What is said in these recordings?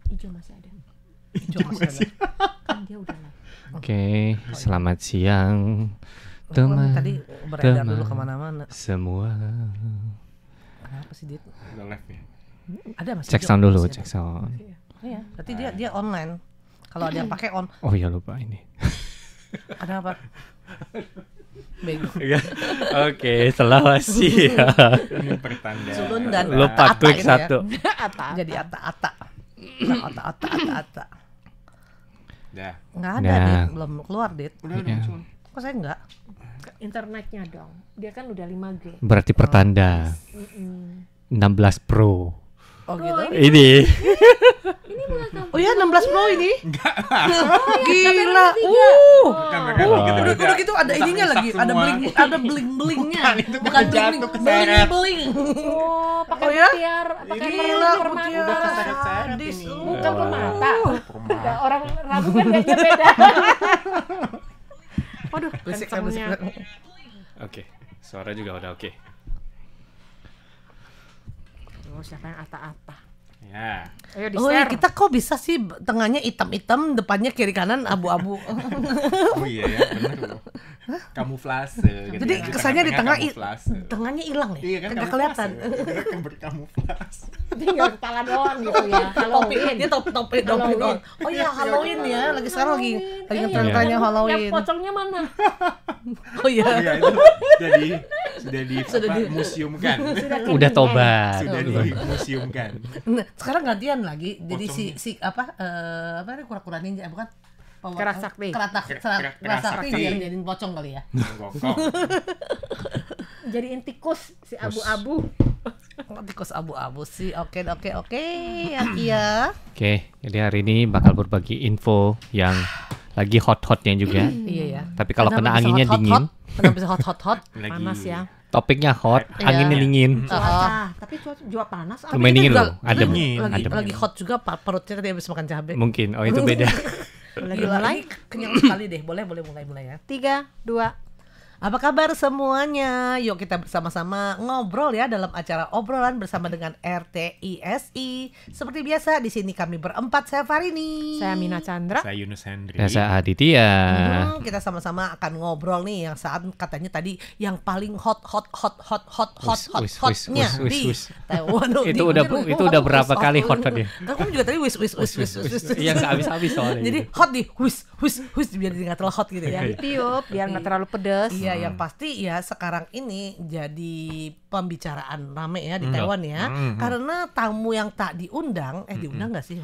Ijo masih ada. Kan dia udah lah. Oke, selamat siang teman. Tadi beredar teman dulu kemana-mana. semua. Apa sih Dit? Udah live ya. Ada masih. Cek Ijo? sound dulu, Masih cek ada. sound. Iya, berarti dia online. Kalau ada yang pakai on, Oh ya lupa ini. ada apa? Bego. Oke, selamat siang. Ini pertanda. Sulun dan Lupa ata klik ini ya. satu. Jadi ata-ata. Nah, ata-ata. Dah. Nggak ada Nah. Dit, belum keluar Dit. Udah Iya. muncul. Kok saya enggak? Internetnya dong. Dia kan udah 5G. Berarti pertanda 16 Pro. Oh gitu. Ini Oh ya 16 Pro ini? Enggak. Gila. Kamera Udah gitu ada ininya lagi, ada bling-blingnya. Bukan jatuh ke seret. bling. Oh, pakai Oh ya? mutiara, pakai Gila, permata. mutiara. Udah keseret-seret Sadis. ini. Bukan permata. Udah orang ragu kan kayaknya beda. Waduh, Berisik. kencengnya. oke. Suara juga udah oke. Oh, siapa yang ata-ata? Ya. Ayo Oh ya di-share. kita kok bisa sih tengahnya hitam-hitam, depannya kiri kanan abu-abu. Oh iya ya, benar loh. Kamuflase gitu. Jadi ya. kesannya di tengah kamuflase. tengahnya hilang ya. Iya kan Nggak kelihatan. Kan berkamuflase. Tinggal kepala doang gitu ya. Topi, Halloween. dia topi Halloween. doang. Oh iya Halloween ya, lagi sekarang lagi Iya. tren-trennya Halloween. Yang pocongnya mana? Oh iya. Iya itu sudah di museumkan. Udah tobat. Sudah di museumkan. Nah, sekarang gantian lagi. Jadi Pocongnya. si apa ini kura-kura ninja bukan? Kerak sakti. Kerak Kerak sakti sakti. biar jadiin pocong kali ya. Gokong. Jadiin tikus si abu-abu. Tikus abu-abu sih. Oke. Iya. Oke, jadi hari ini bakal berbagi info yang lagi hot-hotnya juga. Iya ya. Tapi kalau Kenapa kena bisa anginnya hot-hot-hot? dingin, Kenapa bisa hot? Lagi Panas ya. topiknya hot, Iya. anginnya dingin. Cuaca. Tapi cuaca juga panas. Lumayan dingin loh, adem. Lagi Adem. hot juga perutnya tadi habis makan cabai. Mungkin, oh itu beda. Boleh Gila, mulai? ini kenyang sekali deh. Boleh mulai ya. 3, 2. Apa kabar semuanya? Yuk kita bersama-sama ngobrol ya dalam acara obrolan bersama dengan RTISI. Seperti biasa di sini kami berempat, saya Farini. Saya Mina Chandra. Saya Yunus Hendri. Ya, saya Aditya. Kita sama-sama akan ngobrol nih yang saat katanya tadi yang paling hotnya di Taiwan. Itu udah berapa kali hot tadi? Kamu juga tadi wis. Iya, nggak habis-habis soalnya. Jadi hot di wis biar nggak terlalu hot gitu ya. Tiup biar nggak terlalu pedes. Iya, yang pasti ya sekarang ini jadi pembicaraan rame ya di Taiwan ya. Karena tamu yang tak diundang, diundang nggak sih?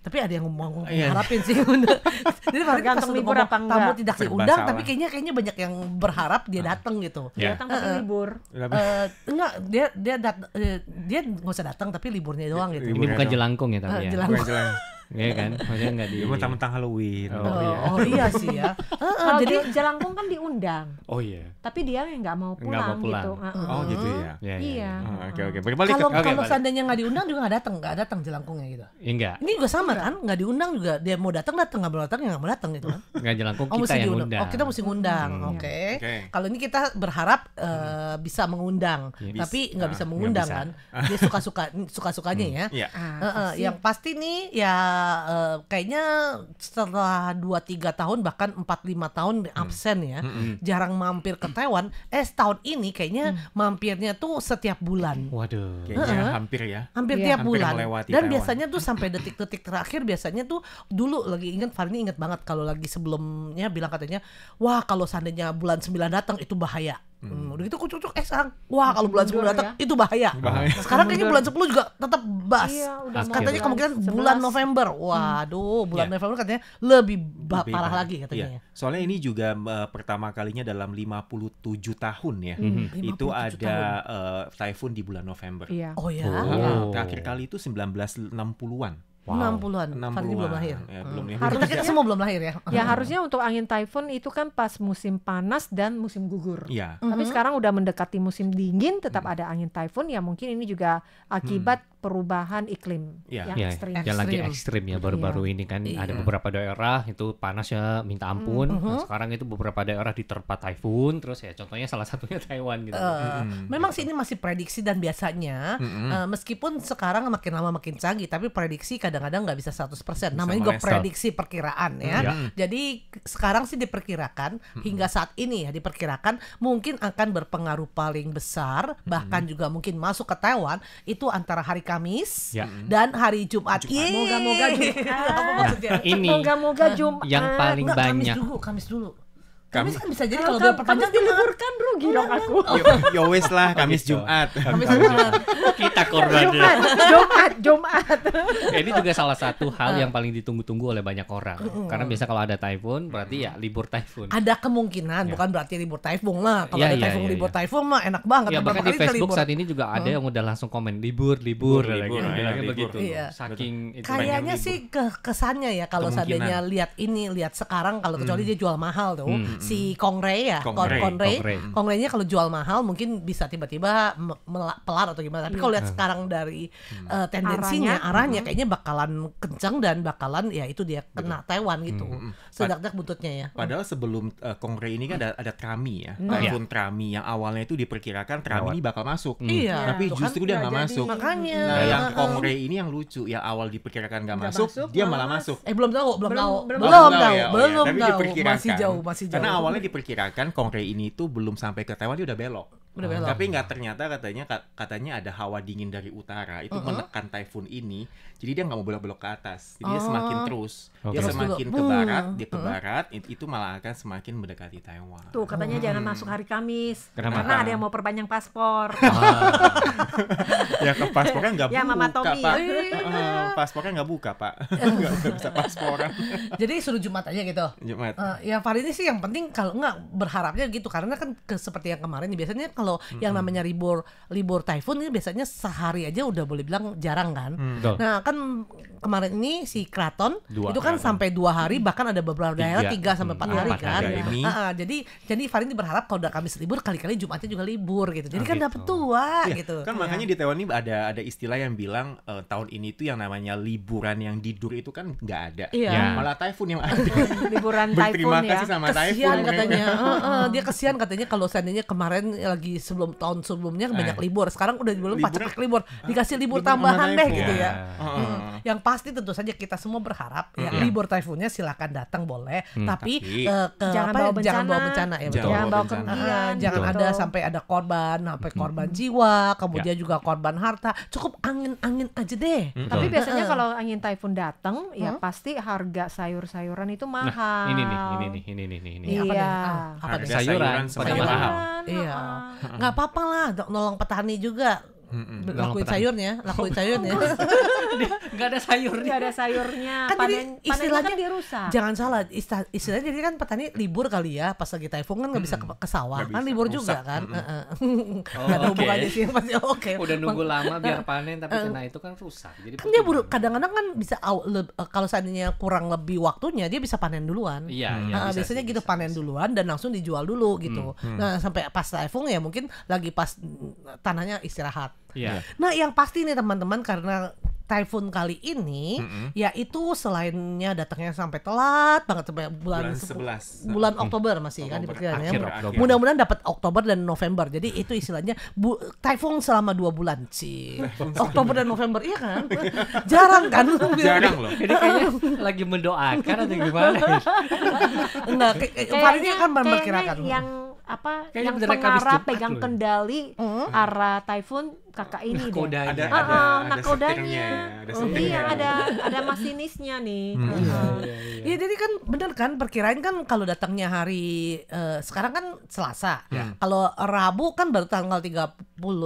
Tapi ada yang ngomong harapin sih. Jadi Tergantung libur apa enggak. tamu tidak Serba diundang, salah. tapi kayaknya banyak yang berharap dia datang gitu. Ya. Datang tapi libur. Enggak, dia nggak usah datang tapi liburnya doang gitu. Ini bukan jelangkung ya tapi ya. Jelangkung. Bukan jelas. Iya kan? Maksudnya nggak di. Dia mentang-mentang Halloween. Oh iya sih ya. Kalau Jadi di Jelangkung kan diundang, Oh iya. tapi dia yang nggak mau Nggak mau pulang pulang. gitu. Oh gitu ya. Ya, Iya. Oke. Balik ke kalau seandainya nggak diundang juga nggak datang jelangkungnya gitu. Ya, enggak. Ini juga sama kan, nggak diundang juga dia mau datang nggak mau datang ya nggak mau datang gitu kan. Enggak jelangkung, Oh kita mesti yang diundang. undang. Oh kita mesti ngundang. Oke. Oke. Kalau ini kita berharap bisa mengundang, Yes. tapi nggak bisa Nggak mengundang bisa. kan. Dia suka-sukanya ya. Iya. Yang pasti nih ya kayaknya setelah 2-3 tahun bahkan 4-5 tahun absen ya, jarang mampir ke Taiwan. Setahun ini kayaknya mampirnya tuh setiap bulan. Waduh. Kayaknya hampir ya. Hampir Iya. tiap Hampir bulan. melewati Dan Taiwan. biasanya tuh sampai detik-detik terakhir biasanya tuh dulu lagi Farini ingat banget kalau lagi sebelumnya bilang katanya, wah kalau seandainya bulan 9 datang itu bahaya. Udah gitu kucuk sekarang, wah kalau bulan 10 datang itu bahaya. Bahaya. Sekarang kayaknya bulan 10 juga tetap bas. Iya, udah mau Katanya bulan kemungkinan 11. bulan November. Waduh, bulan Iya. November katanya lebih Lebih parah bahaya. lagi katanya. Iya. Soalnya ini juga pertama kalinya dalam 57 tahun ya. 57 Itu ada tahun. typhoon di bulan November. Iya. Oh ya. Oh. Terakhir kali itu 1960-an. 60-an. Farini belum lahir. Ya, belum lahir. Kita kita semua belum lahir ya. Ya harusnya untuk angin typhoon itu kan pas musim panas dan musim gugur. Iya. Tapi sekarang udah mendekati musim dingin, tetap ada angin typhoon. Ya mungkin ini juga akibat perubahan iklim Iya. yang Ya, ekstrim. yang lagi Ekstrim. ekstrim ya baru-baru ini kan ada beberapa daerah itu panasnya minta ampun. Nah, sekarang itu beberapa daerah diterpa typhoon, terus ya contohnya salah satunya Taiwan gitu. Memang sih ini masih prediksi dan biasanya meskipun sekarang makin lama makin canggih, tapi prediksi kadang-kadang nggak bisa 100%. Namanya juga meleset. prediksi perkiraan ya. Jadi sekarang sih diperkirakan hingga saat ini ya diperkirakan mungkin akan berpengaruh paling besar, bahkan juga mungkin masuk ke Taiwan itu antara hari Kamis Ya. dan hari Jumat. Yeay. Moga-moga Jumat. Apa maksudnya? Ini Moga-moga Jumat. yang paling Enggak, banyak. Kamis dulu. Kamis- Kamis kan bisa jadi Kalau kalau dia perpanjang Jumat. diliburkan rugi dong aku. Yo wes lah, Kamis gitu. Jumat. Kamis Jumat. Kita korbannya. Jumat. Ini juga salah satu hal yang paling ditunggu-tunggu oleh banyak orang. Karena biasa kalau ada typhoon berarti ya libur typhoon. Ada kemungkinan, bukan berarti libur typhoon lah. Kalau Iya, ada iya, typhoon iya, libur iya. typhoon mah enak banget. Ya Beberapa bahkan di kali kita Facebook libur. saat ini juga ada yang udah langsung komen libur. Libur, Bilangnya libur. begitu. Iya. Saking itu Kayaknya sih kesannya ya kalau Kemungkinan. seandainya lihat sekarang kalau kecuali dia jual mahal tuh si Kongre ya Kongre. Kongrenya kalau jual mahal mungkin bisa tiba-tiba pelar atau gimana, tapi kalau lihat sekarang dari tendensinya arahnya kayaknya bakalan kencang dan bakalan ya itu dia kena Taiwan gitu sedak-dak buntutnya ya. Padahal sebelum Kongre ini kan ada Trami ya, typhoon Trami yang awalnya itu diperkirakan Trami ini bakal masuk. Iya. Tapi Tuh kan justru dia nggak nggak masuk. jadi. Makanya. Nah, yang Kongre ini yang lucu, yang awal diperkirakan nggak masuk, dia malah masuk. Belum tahu, belum tahu, belum belum tahu tahu, ya, oh ya. belum Tapi tahu, diperkirakan. masih jauh. Karena awalnya diperkirakan Kongre ini itu belum sampai ke Taiwan dia udah belok. Udah belok. Tapi nggak, ternyata katanya ada hawa dingin dari utara itu menekan typhoon ini. Jadi dia nggak mau belok-belok ke atas. Jadi dia semakin terus. Dia Terus semakin dulu. ke barat, dia ke barat itu malah akan semakin mendekati Taiwan. Tuh katanya jangan masuk hari Kamis. Kenapa? Karena ada yang mau perpanjang paspor. Ya ke paspornya nggak Ya, buka, Mama Tommy. Pak. Paspornya nggak buka, Pak. Nggak bisa pasporan. Jadi suruh Jumat aja gitu. Jumat. Ya Farid ini sih yang penting kalau nggak berharapnya gitu karena kan seperti yang kemarin biasanya kalau yang namanya libur typhoon ini biasanya sehari aja udah boleh bilang jarang kan. Betul. Nah kan kemarin ini si Kraton Dua. itu kan sampai 2 hari bahkan ada beberapa daerah 3 sampai 4 hari 4 kan. hari ini. Jadi Farid ini berharap kalau udah Kamis libur kali-kali Jumatnya juga libur gitu. Jadi kan gitu. dapet 2 Iya, gitu. kan makanya di Taiwan ini ada istilah yang bilang tahun ini tuh yang namanya liburan yang tidur itu kan nggak ada. Iya. Ya. Malah typhoon yang ada. Liburan Berterima typhoon ya. kasih sama Kesian typhoon. katanya. Dia kesian katanya kalau seandainya kemarin lagi sebelum tahun sebelumnya banyak libur. Sekarang udah belum pas Liburan- cepet libur. Dikasih libur libur sama tambahan deh typhoon. gitu ya. Heeh. Yang pasti tentu saja kita semua berharap ya libur typhoonnya silakan datang boleh, tapi Tapi Jangan bawa bencana. jangan bawa bencana ya betul. Jangan bawa bencana. kerugian. Jangan gitu. ada sampai ada korban, sampai korban jiwa, kemudian juga korban harta. Cukup angin-angin aja deh. Tapi biasanya kalau angin typhoon datang, ya pasti harga sayur-sayuran itu mahal. Ini nih. Iya. Apa Iya. nih? Apa harga nih? Sayuran semakin pada mahal. Iya. Nggak apa-apa lah, nolong petani juga. Lakuin petani. sayurnya, lakuin sayurnya. Nggak ada sayurnya. Nggak ada sayurnya. Kan jadi Panennya istilahnya kan dia rusak. Jangan salah, istilahnya jadi kan petani libur kali ya pas lagi typhoon kan nggak bisa ke sawah, Nggak kan bisa, libur rusak. juga kan. Oh, Nggak ada oke. hubungannya sih pasti oke. Udah nunggu lama biar panen tapi kena itu kan rusak. Jadi Kan dia kadang-kadang kan bisa kalau seandainya kurang lebih waktunya dia bisa panen duluan. Iya, Biasanya gitu panen duluan dan langsung dijual dulu gitu. Nah sampai pas typhoon ya mungkin lagi pas tanahnya istirahat. Iya. Nah yang pasti nih teman-teman karena typhoon kali ini ya itu selainnya datangnya sampai telat banget sampai bulan 11. bulan Oktober masih kan Oktober, diperkirakan ya. akhir Oktober. Mudah-mudahan dapat Oktober dan November. Jadi itu istilahnya typhoon selama 2 bulan sih. Oktober dan November iya kan? Jarang kan? Jarang loh. Ini kayaknya lagi mendoakan atau gimana? Enggak, kemarinnya kan memperkirakan. yang apa Kayaknya yang beneran Kamis pengarah Jumat pegang loh. kendali arah typhoon kakak ini deh. Kodanya. Ada nakodanya. setirnya ya, ada Oh, setirnya. iya ada masinisnya nih. Iya jadi kan bener kan perkiraan kan kalau datangnya hari sekarang kan Selasa. Kalau Rabu kan baru tanggal 30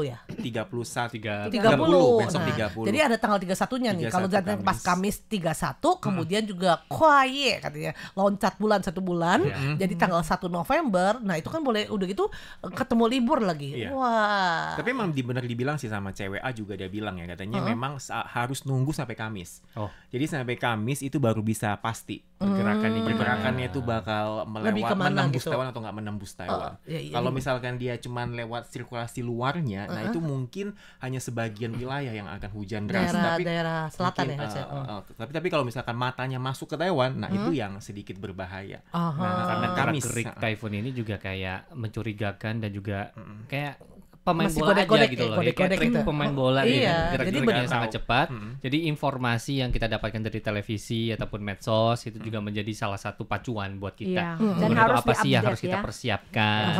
ya. 31. 30. Besok Nah, 30. jadi ada tanggal 31-nya nih. 31 Kalau datang pas Kamis 31, kemudian juga kuaye katanya loncat bulan 1 bulan. Jadi tanggal 1 November. Nah, itu kan boleh udah gitu ketemu libur lagi. Iya. Wah. Tapi emang benar dibilang sih konfirmasi sama CWA juga dia bilang ya, katanya memang harus nunggu sampai Kamis. Jadi sampai Kamis itu baru bisa pasti pergerakannya itu bakal menembus Taiwan atau nggak menembus Taiwan. Kalau misalkan dia cuman lewat sirkulasi luarnya, nah itu mungkin hanya sebagian wilayah yang akan hujan deras. Daerah selatan mungkin, ya. Tapi kalau misalkan matanya masuk ke Taiwan, nah itu yang sedikit berbahaya. Karena gerak typhoon ini juga kayak mencurigakan dan juga kayak pemain bola aja gitu loh, kayak trik pemain bola gitu. Gerak-geriknya sangat cepat. Jadi informasi yang kita dapatkan dari televisi ataupun medsos itu juga menjadi salah satu pacuan buat kita. Dan harus apa sih yang harus diupdate kita persiapkan,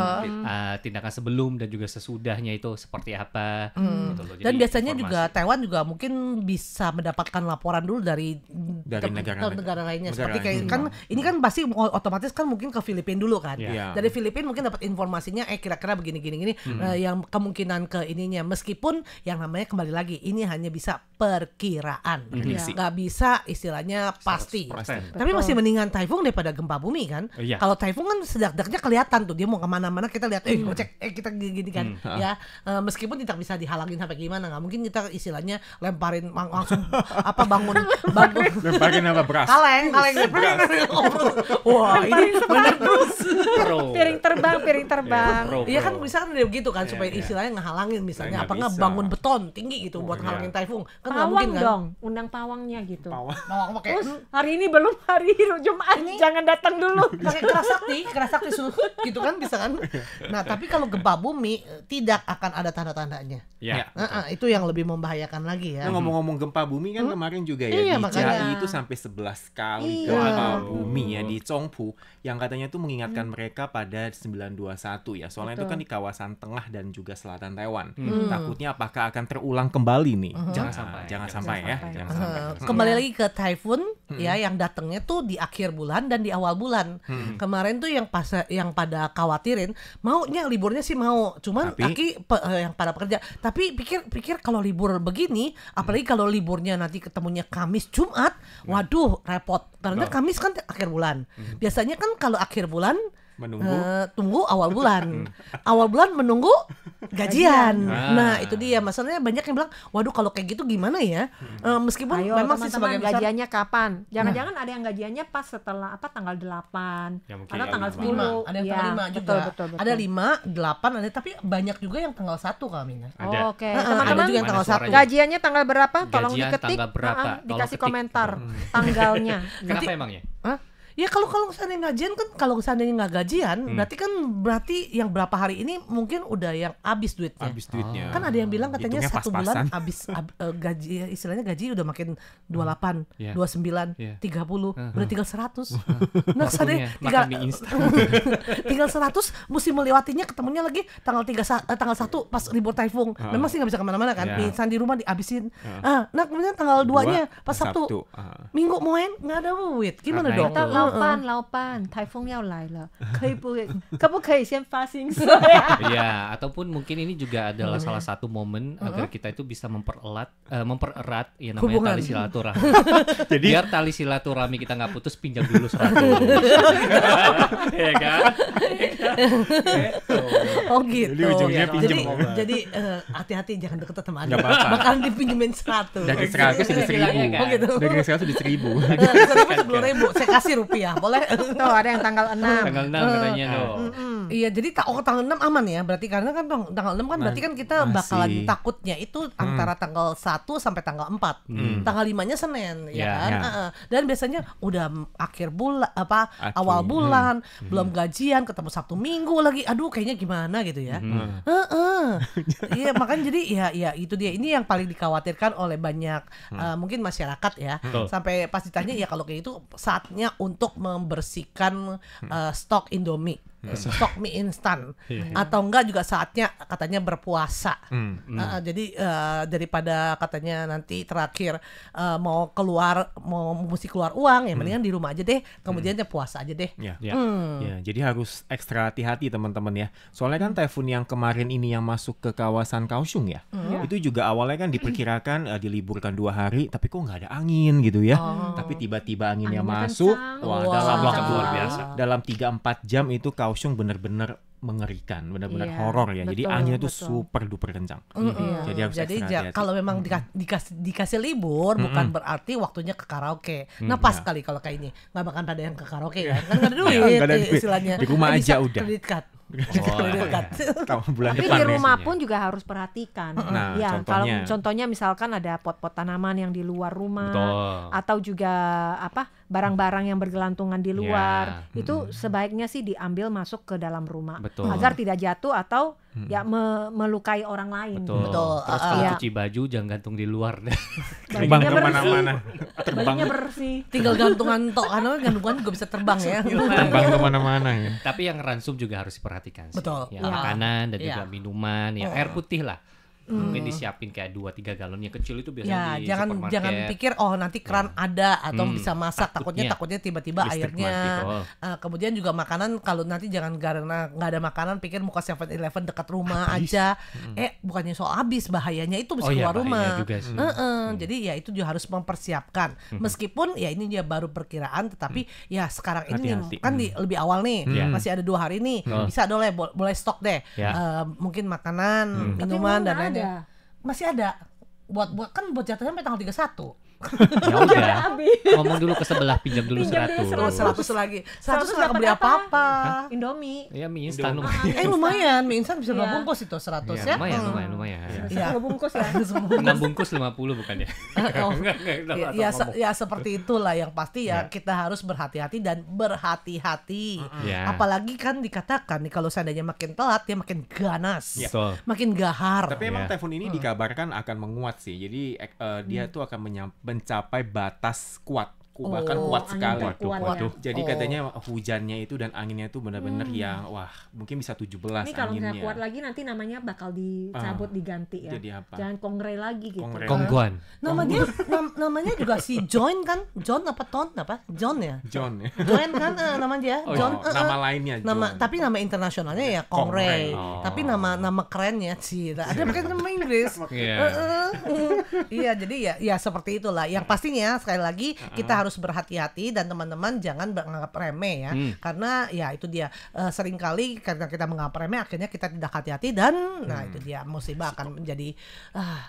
tindakan sebelum dan juga sesudahnya itu seperti apa. Gitu loh. Dan biasanya juga Taiwan juga mungkin bisa mendapatkan laporan dulu dari negara lainnya. Seperti kayak kan ini kan pasti otomatis kan mungkin ke Filipina dulu kan. Dari Filipina mungkin dapat informasinya kira-kira begini yang kemungkinan ke ininya, meskipun yang namanya kembali lagi ini hanya bisa perkiraan, nggak bisa istilahnya pasti. Tapi masih mendingan typhoon daripada gempa bumi kan. Kalau typhoon kan sedak-daknya kelihatan tuh dia mau kemana-mana, kita lihat kita gini kan ya, meskipun tidak bisa dihalangin sampai gimana, nggak mungkin kita istilahnya lemparin langsung bangun lemparin apa beras kaleng wah ini benar piring terbang iya kan bisa kan begitu kan, supaya istilahnya ngehalangin misalnya bangun beton tinggi gitu buat ngehalangin typhoon kan nggak mungkin kan. Dong undang pawangnya gitu. Pawang pakai hari ini belum hari Jumat jangan datang dulu. Pakai kerasakti suruh gitu kan bisa kan. Nah tapi kalau gempa bumi tidak akan ada tanda-tandanya. Itu yang lebih membahayakan lagi ya. Ngomong-ngomong gempa bumi kan kemarin juga ya di Chiayi itu sampai 11 kali gempa bumi ya di Chongpu yang katanya tuh mengingatkan mereka pada 921 ya. Soalnya itu kan di kawasan tengah dan juga selatan Taiwan. Takutnya apakah akan terulang kembali nih? Jangan sampai ya. Kembali lagi ke typhoon ya, yang datangnya tuh di akhir bulan dan di awal bulan. Kemarin tuh yang pada khawatirin maunya liburnya sih mau, cuman yang pada pekerja. Tapi pikir kalau libur begini, apalagi kalau liburnya nanti ketemunya Kamis Jumat, waduh repot. Karena Kamis kan akhir bulan. Biasanya kan kalau akhir bulan tunggu awal bulan. Awal bulan menunggu gajian. Nah, itu dia. Masalahnya banyak yang bilang, "Waduh, kalau kayak gitu gimana ya?" Meskipun memang sih sebagian besar gajiannya kapan? Jangan-jangan ada yang gajiannya pas setelah tanggal 8 atau tanggal 10. Ada yang tanggal 5 juga. Betul. Ada 5, 8 ada, tapi banyak juga yang tanggal 1 kami. Oke. Teman-teman juga yang tanggal 1. Gajiannya tanggal berapa? Tolong Gajian diketik. tanggal berapa? Dikasih komentar tanggalnya. Kenapa emangnya? Ya kalau seandainya gajian kan, kalau seandainya nggak gajian berarti yang berapa hari ini mungkin udah yang habis duitnya. Kan ada yang bilang katanya Hitungnya 1 bulan habis gaji, istilahnya gaji udah makin 28, 29, 30, udah tinggal 100. Nah seandainya tinggal 100 mesti melewatinya, ketemunya lagi tanggal 1 pas libur typhoon. Memang sih nggak bisa kemana-mana kan, misalnya di rumah dihabisin. Nah kemudian tanggal 2-nya pas Sabtu, Minggu main nggak ada duit, gimana dong? 老板台风要来了，可不可以先发薪水？ Iya, ataupun mungkin ini juga adalah salah satu momen agar kita itu bisa mempererat ya namanya tali silaturahmi. Jadi biar tali silaturahmi kita nggak putus, pinjam dulu 100. Ya kan? Oh gitu. Jadi ujungnya pinjam. Jadi hati-hati jangan deket sama Anda. Bakalan dipinjemin 100. Dari 100 jadi 1000. Oh gitu. Dari 100 jadi 1000. 10.000 saya kasih rupiah, boleh? Tuh ada yang tanggal 6. Tanggal 6 katanya dong. Iya, jadi tanggal 6 aman ya. Berarti karena kan tanggal 6 kan berarti kan kita bakalan takutnya itu antara tanggal 1 sampai tanggal 4. Tanggal 5-nya Senin ya kan. Dan biasanya udah akhir bulan awal bulan, belum gajian, ketemu Sabtu Minggu lagi. Aduh, kayaknya gimana gitu ya. Iya, makanya jadi ya itu dia. Ini yang paling dikhawatirkan oleh banyak mungkin masyarakat ya. Sampai pas ditanya ya kalau kayak itu saatnya untuk membersihkan stok Indomie, stok mie instan, atau enggak juga saatnya katanya berpuasa. Jadi daripada katanya nanti terakhir mesti keluar uang, ya mendingan di rumah aja deh, kemudian puasa aja deh. Ya, jadi harus ekstra hati-hati teman-teman ya. Soalnya kan typhoon yang kemarin ini yang masuk ke kawasan Kaohsiung ya, itu juga awalnya kan diperkirakan diliburkan 2 hari, tapi kok nggak ada angin gitu ya. Tapi tiba-tiba anginnya masuk, dalam 3-4 jam itu Kaohsiung Kaohsiung benar-benar mengerikan, benar-benar horor ya. Jadi anginnya tuh super duper kencang. Jadi harus ekstra hati-hati. Kalau memang dikasih libur bukan berarti waktunya ke karaoke. Nah pas kali kalau kayak ini nggak bakal ada yang ke karaoke kan nggak ada duit istilahnya. Di rumah aja udah. Kredit card. Bulan tapi depan di rumah pun juga harus perhatikan. Nah, ya, kalau contohnya misalkan ada pot-pot tanaman yang di luar rumah, atau juga barang-barang yang bergelantungan di luar, itu sebaiknya sih diambil masuk ke dalam rumah, agar tidak jatuh atau melukai orang lain. Betul. Terus kalau cuci baju jangan gantung di luar deh. Terbang kemana-mana. Bajunya bersih. Tinggal gantungan karena gantungan juga bisa terbang ya. Terbang kemana-mana ya. Tapi yang ransum juga harus diperhatikan sih. Betul. Ya, makanan dan juga minuman, air putih lah. Mungkin disiapin kayak 2-3 galon yang kecil itu biasanya di supermarket. Jangan pikir nanti keran ada atau bisa masak, takutnya tiba-tiba airnya. Kemudian juga makanan, kalau nanti jangan karena nggak ada makanan pikir muka 7-Eleven dekat rumah aja. Bukannya soal habis, bahayanya itu bisa keluar rumah. Jadi ya itu juga harus mempersiapkan. Meskipun ya ini dia baru perkiraan, tetapi ya sekarang ini kan lebih awal nih, masih ada 2 hari nih, bisa boleh stok deh. Mungkin makanan, minuman dan lain-lain. Masih ada buat jatuhnya sampai tanggal 31. Ya udah, ngomong dulu ke sebelah, pinjam dulu 100. 100 lagi. 100 nggak beli apa-apa. Indomie. Ya mie instan lumayan. Mie instan bisa 2 bungkus itu 100 ya. Lumayan. Bisa 2 bungkus ya. 6 bungkus 50 bukan ya? Ya seperti itulah, yang pasti ya kita harus berhati-hati dan berhati-hati. Apalagi kan dikatakan nih kalau seandainya makin telat dia makin ganas. Makin gahar. Tapi emang typhoon ini dikabarkan akan menguat sih. Jadi dia tuh akan mencapai batas kuat, bahkan kuat sekali. Jadi katanya hujannya itu dan anginnya itu benar-benar yang mungkin bisa 17 anginnya. Ini kalau nggak kuat lagi nanti namanya bakal dicabut, diganti ya. Jadi apa? Jangan Kongre lagi gitu. Kongguan. Namanya juga si John kan? John apa Ton? Apa? John ya? John kan namanya John. Nama lainnya John. Tapi nama internasionalnya ya Kongre. Tapi nama kerennya sih ada pakai nama Inggris. Iya, jadi ya seperti itulah. Yang pastinya sekali lagi kita harus berhati-hati dan teman-teman jangan menganggap remeh ya. Karena ya itu dia seringkali karena kita menganggap remeh akhirnya kita tidak hati-hati dan nah itu dia musibah akan menjadi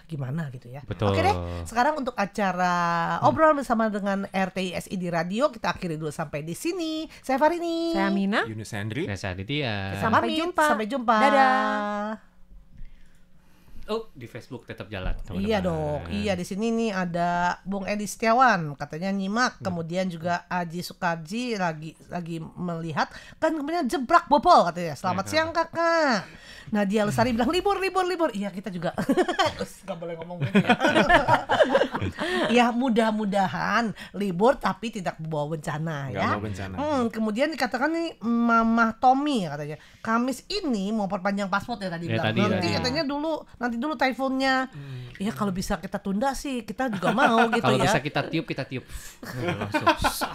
gimana gitu ya. Betul. Oke deh, sekarang untuk acara obrol bersama dengan RTI SI di radio kita akhiri dulu sampai di sini. Saya Farini. Saya Amina. Yunus Hendri. Saya Aditya. Sampai jumpa. Dadah. Di Facebook tetap jalan. Iya dong. Iya, di sini nih ada Bung Edi Setiawan katanya nyimak, kemudian juga Aji Sukarji lagi melihat kan kemudian jebrak bobol katanya. Selamat siang Kakak. Nadia Lestari bilang libur. Iya, kita juga. Terus enggak boleh ngomong gitu ya. Ya, mudah-mudahan libur tapi tidak membawa bencana ya. Kemudian dikatakan nih Mama Tommy katanya, Kamis ini mau perpanjang paspor ya tadi bilang. Nanti katanya nanti dulu typhoonnya. Ya kalau bisa kita tunda sih kita juga mau gitu kalau ya. Kalau bisa kita tiup. Langsung.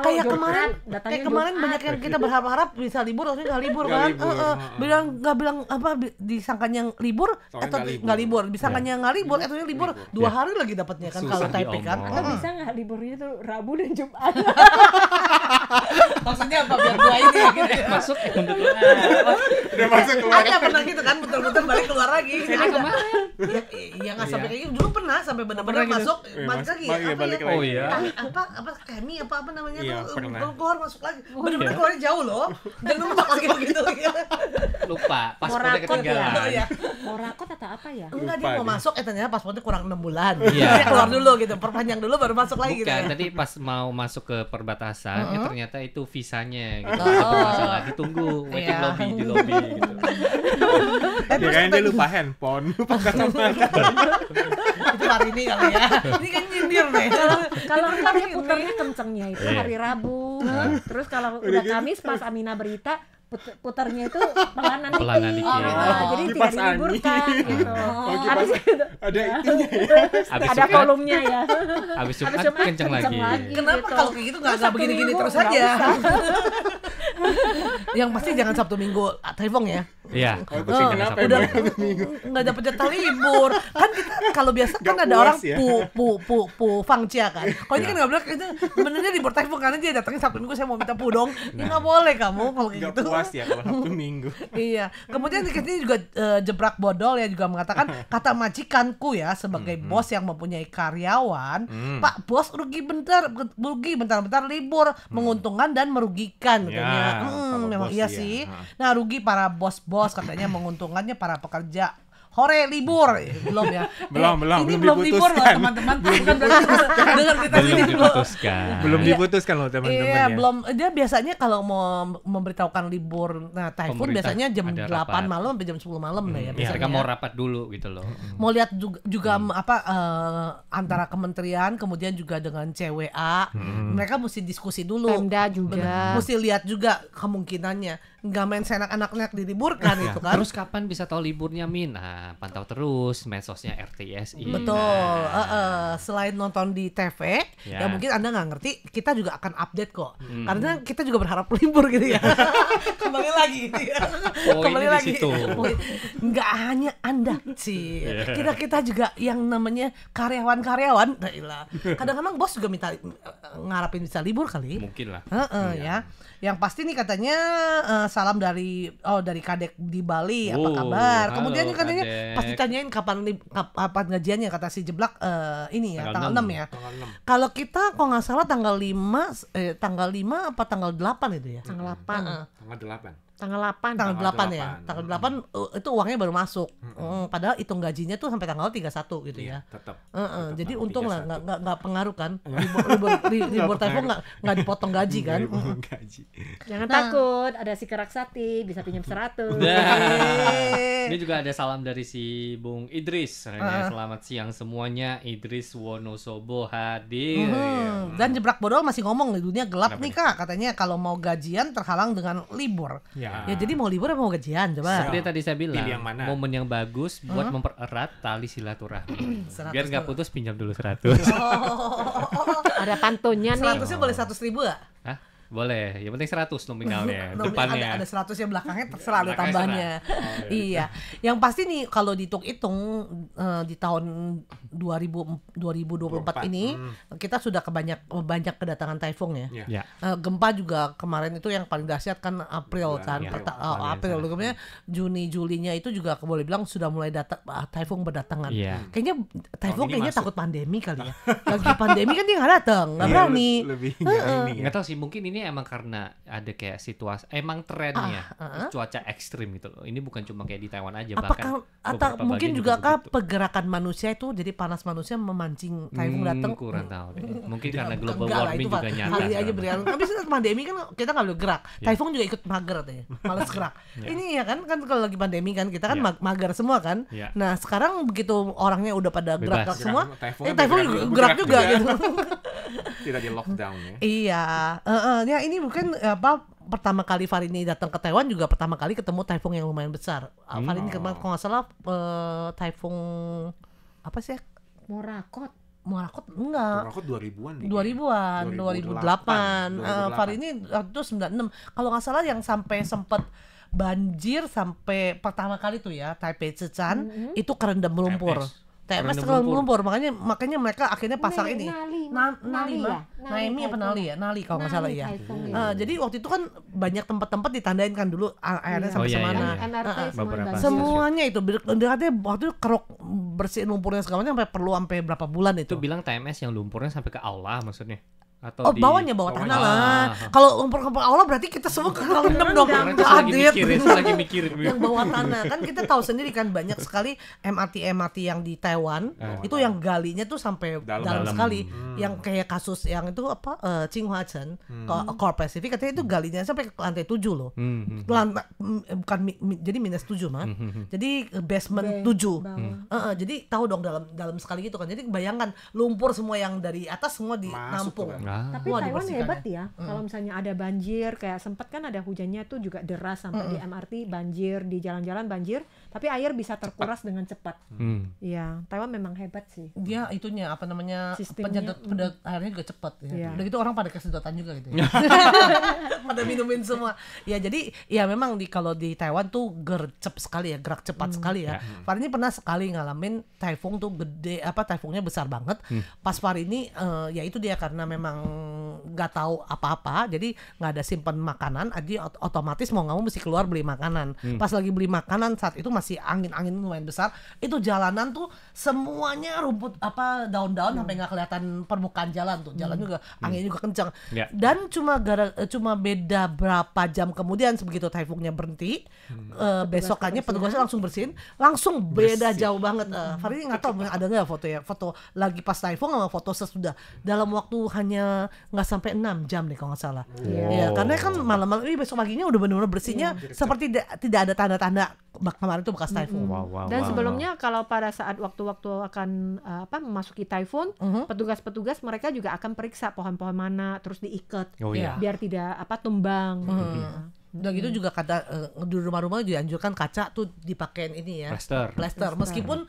Kayak kemarin banyak yang kita berharap bisa libur, harusnya nggak libur kan? Nggak bilang apa disangkanya libur atau nggak libur, disangkanya nggak libur atau libur 2 hari lagi dapatnya kan kalau Taipei kan? Atau bisa nggak liburnya tuh Rabu dan Jumat? Maksudnya apa biar 2 ini ya gitu ya? Masuk Udah masuk keluar. Ada pernah gitu kan, betul-betul balik keluar lagi. Ya nggak sampai kayak gitu. Dulu pernah sampai benar-benar masuk balik lagi. Oh iya. Apa kemi apa namanya tuh keluar masuk lagi. Benar-benar keluarnya jauh loh. Dan lupa lagi begitu. Lupa. Paspornya ketinggalan. Mau rakot atau apa ya? Enggak, dia mau masuk ternyata paspornya kurang 6 bulan. Dia keluar dulu gitu, perpanjang dulu baru masuk lagi gitu. Bukan, tadi pas mau masuk ke perbatasan ternyata itu visanya gitu. Bermasalah, ditunggu waiting lobby di lobby gitu. Kirain dia lupa handphone, lupa kacamata. Itu hari ini kali ya. Ini kan nyindir nih. Kalau dia putarnya kencengnya itu hari Rabu. Terus kalau udah Kamis pas Amina berita putarnya itu pelanan dikit. Jadi Kipas tidak diliburkan gitu. Ada itunya ya. Ada volumenya ya. Habis Jumat kenceng lagi. Kenapa gitu. kalau kayak gitu nggak begini-gini terus aja? Yang pasti jangan Sabtu Minggu Taifong ya. Iya. Kenapa udah nggak dapat jatah libur. Kan kita kalau biasa kan ada orang ya. pu fangcia kan. Kalau ini kan nggak boleh, itu sebenarnya libur Taifong karena dia datangnya Sabtu Minggu saya mau minta pudong. Ya nggak boleh kamu kalau kayak gitu. Nggak puas ya kalau Sabtu Minggu. Iya. Kemudian ini juga Jebrak Bodol ya juga mengatakan kata majikanku ya sebagai bos yang mempunyai karyawan, Pak Bos rugi bentar-bentar libur, menguntungkan dan merugikan katanya. Memang iya sih. Nah, rugi para bos-bos katanya, menguntungkannya para pekerja. Hore libur belum ya? Ini belum libur loh teman-teman. Bukan dengan kita ini belum diputuskan loh teman-teman. Iya, belum. Dia biasanya kalau mau memberitahukan libur, nah Taifun biasanya jam 8 malam sampai jam 10 malam ya biasanya. Mereka mau rapat dulu gitu loh. Mau lihat juga antara kementerian, kemudian juga dengan CWA. Mereka mesti diskusi dulu. Pemda juga. Mesti lihat juga kemungkinannya. Nggak main seenak-enaknya diliburkan itu kan. Terus kapan bisa tahu liburnya Min? Nah, pantau terus medsosnya RTSI. Betul. Selain nonton di TV, ya mungkin Anda nggak ngerti, kita juga akan update kok. Karena kita juga berharap libur gitu ya. Kembali lagi gitu ya. Kembali lagi. Nggak hanya Anda sih. Kita juga yang namanya karyawan-karyawan. Kadang-kadang bos juga minta ngarapin bisa libur kali. Mungkin lah. Ya. Yang pasti nih katanya salam dari Kadek di Bali, apa kabar? Halo, Kemudian katanya Kadek. pasti tanyain kapan gajiannya, kata si Jeblak ini ya tanggal 6 ya. Tanggal 6. Kalau kita kalau nggak salah tanggal 5 apa tanggal 8 itu ya? Tanggal 8. Tanggal 8. Tanggal 8. Tanggal 8 ya. Tanggal 8 itu uangnya baru masuk. Padahal hitung gajinya tuh sampai tanggal 31 gitu ya. Tetap. Jadi untung lah enggak pengaruh kan. Libur Taifong enggak dipotong gaji kan. Jangan takut, ada si Keraksati bisa pinjam 100. Ini juga ada salam dari si Bung Idris. Selamat siang semuanya. Idris Wonosobo hadir. Dan Jebrak Bodol masih ngomong di dunia gelap nih Kak, katanya kalau mau gajian terhalang dengan libur. Ya jadi mau libur apa mau gajian coba. Seperti tadi saya bilang, yang mana? momen yang bagus buat mempererat tali silaturahmi. Biar nggak putus pinjam dulu 100. Ada pantunnya nih. 100-nya boleh 100.000 gak? Hah? Boleh, yang penting 100 nominalnya, depannya. Ada 100 yang belakangnya terserah ada tambahnya. Iya. Yang pasti nih kalau dihitung-hitung di tahun 2024 ini kita sudah banyak kedatangan taifung ya. Gempa juga kemarin itu yang paling dahsyat kan April kan. April kemudian Juni Julinya itu juga boleh bilang sudah mulai taifung berdatangan. Kayaknya taifung kayaknya takut pandemi kali ya. Lagi pandemi kan dia nggak datang, nggak berani. Lebih nggak tahu sih, mungkin ini emang karena ada kayak situasi, emang trennya cuaca ekstrim gitu loh. Ini bukan cuma kayak di Taiwan aja, bahkan atau mungkin juga kah pergerakan manusia itu, jadi panas manusia memancing taifung datang. Kurang tahu deh. Mungkin karena global warming juga nyata. Tapi setelah pandemi kan kita nggak boleh gerak. Taifung juga ikut mager katanya, malas gerak. Ini ya kan kalau lagi pandemi kan kita kan mager semua kan. Nah sekarang begitu orangnya udah pada gerak semua, taifung juga gerak juga gitu. Tidak di lockdown ya. Iya. Ya ini bukan pertama kali Farini datang ke Taiwan juga pertama kali ketemu taifung yang lumayan besar. Farini kemarin kalau nggak salah taifung apa sih? Morakot enggak. Morakot 2000-an nih. 2008. Farini itu 96. Kalau nggak salah yang sampai sempat banjir sampai pertama kali tuh ya Taipei Zhejiang itu kerendam lumpur. TMS terlalu lumpur, makanya mereka akhirnya pasang ini Naimi apa Nali ya? Nali kalau nggak salah ya. Jadi waktu itu kan banyak tempat-tempat ditandain kan dulu airnya sampai semana. Semuanya itu berarti waktu itu kerok bersihin lumpurnya segala macam sampai berapa bulan itu. Itu bilang TMS yang lumpurnya sampai ke aula maksudnya. Atau bawah tanah lah. Kalau lumpur aula berarti kita semua kerendam dong. Lagi mikirin yang bawah tanah kan kita tahu sendiri kan banyak sekali MRT yang di Taiwan itu yang galinya tuh sampai dalam sekali. Yang kayak kasus yang itu Tsinghua Chen Core Pacific katanya itu galinya sampai ke lantai 7 loh. Bukan jadi -7 mah. Jadi basement 7. Jadi tahu dong dalam sekali gitu kan. Jadi bayangkan lumpur semua yang dari atas semua dinampung. Tapi Taiwan hebat ya. Kalau misalnya ada banjir, kayak sempat kan ada hujannya tuh juga deras sampai di MRT banjir, di jalan-jalan banjir, tapi air bisa terkuras dengan cepat. Iya, Taiwan memang hebat sih. Dia itunya apa namanya, penyedot airnya juga cepat ya. Udah gitu orang pada kesedotan juga gitu. Pada minumin semua. Ya jadi ya memang kalau di Taiwan tuh gercep sekali ya, gerak cepat sekali ya. Far ini pernah sekali ngalamin typhoon tuh gede, typhoonnya besar banget. Pas Far ini ya itu dia karena memang nggak tahu apa-apa, jadi nggak ada simpan makanan, jadi otomatis mau nggak mau mesti keluar beli makanan. Pas lagi beli makanan saat itu masih angin lumayan besar, itu jalanan tuh semuanya rumput daun-daun sampai nggak kelihatan permukaan jalan tuh, jalan juga angin juga kencang. Dan cuma beda berapa jam kemudian begitu typhoonnya berhenti, besokannya petugasnya langsung bersihin, langsung beda jauh banget. Fari nggak tahu ada nggak foto lagi pas typhoon sama foto sesudah, dalam waktu hanya nggak sampai 6 jam nih kalau nggak salah. Ya karena kan malam-malam ini besok paginya udah benar-benar bersihnya seperti tidak ada tanda-tanda kemarin itu bekas typhoon. Dan sebelumnya kalau pada saat waktu-waktu akan memasuki typhoon, petugas-petugas mereka juga akan periksa pohon-pohon mana terus diikat biar tidak tumbang. Udah gitu juga kata di rumah-rumah dianjurkan kaca tuh dipakein ini ya, plester. Meskipun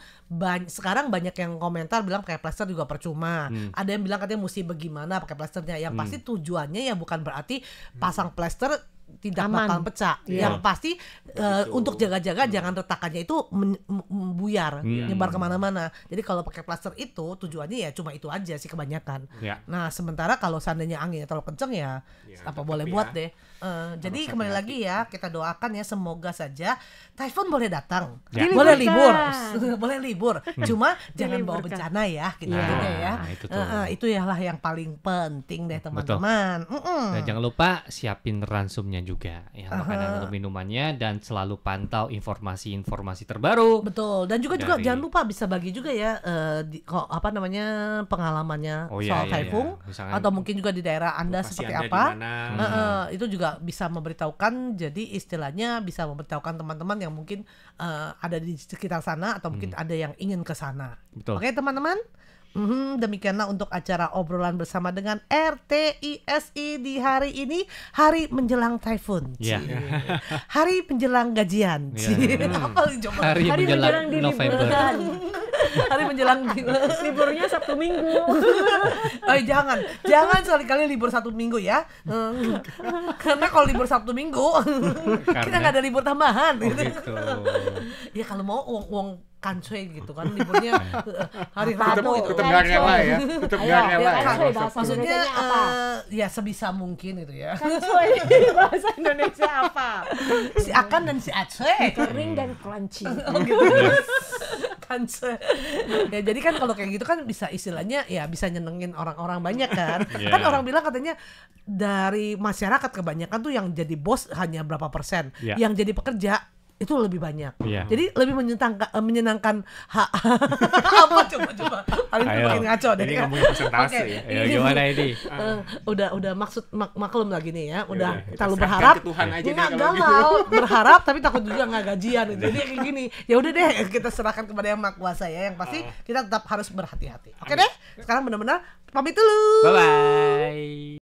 sekarang banyak yang komentar bilang pakai plester juga percuma. Ada yang bilang katanya mesti bagaimana pakai plesternya. Yang pasti tujuannya ya bukan berarti pasang plester tidak bakal pecah. Yang pasti untuk jaga-jaga jangan retakannya itu buyar, nyebar kemana-mana. Jadi kalau pakai plester itu tujuannya ya cuma itu aja sih kebanyakan. Nah sementara kalau seandainya anginnya terlalu kenceng ya apa boleh buat deh. Jadi kembali lagi ya, kita doakan ya semoga saja typhoon boleh datang, boleh libur, cuma jangan bawa bencana ya, gitu ya. Itu yalah yang paling penting deh teman-teman. Dan jangan lupa siapin ransumnya juga ya, makanan atau minumannya, dan selalu pantau informasi-informasi terbaru. Betul. Dan juga jangan lupa bisa bagi juga ya pengalamannya soal typhoon, atau mungkin juga di daerah Anda seperti apa. Itu juga bisa memberitahukan, jadi istilahnya bisa memberitahukan teman-teman yang mungkin ada di sekitar sana, atau mungkin ada yang ingin ke sana. Oke teman-teman? Demikianlah untuk acara obrolan bersama dengan RTISI di hari ini, hari menjelang typhoon, hari menjelang gajian, hari menjelang November, hari menjelang liburnya Sabtu Minggu. Jangan sekali-kali libur Sabtu Minggu ya, karena kalau libur Sabtu Minggu kita nggak ada libur tambahan. Gitu. Ya kalau mau uang kancuy gitu kan, liburnya hari Rabu gitu. Tetap gak rela ya. Maksudnya ya sebisa mungkin gitu ya. Kancuy bahasa Indonesia apa? Si Akan dan si Aceh. Kering dan crunchy. Kancuy. Ya jadi kan kalau kayak gitu kan bisa istilahnya ya bisa nyenengin orang-orang banyak kan. Kan orang bilang katanya dari masyarakat kebanyakan tuh yang jadi bos hanya berapa persen. Yang jadi pekerja itu lebih banyak. Jadi lebih menyenangkan apa coba paling bikin ngaco deh. Ini ngomongin persentase ya. Gimana ini? Udah maksud maklum lagi nih ya. Udah terlalu berharap. Nggak galau, berharap tapi takut juga nggak gajian. Jadi kayak gini. Ya udah deh kita serahkan kepada yang Maha Kuasa ya. Yang pasti kita tetap harus berhati-hati. Oke deh. Sekarang benar-benar pamit dulu. Bye bye.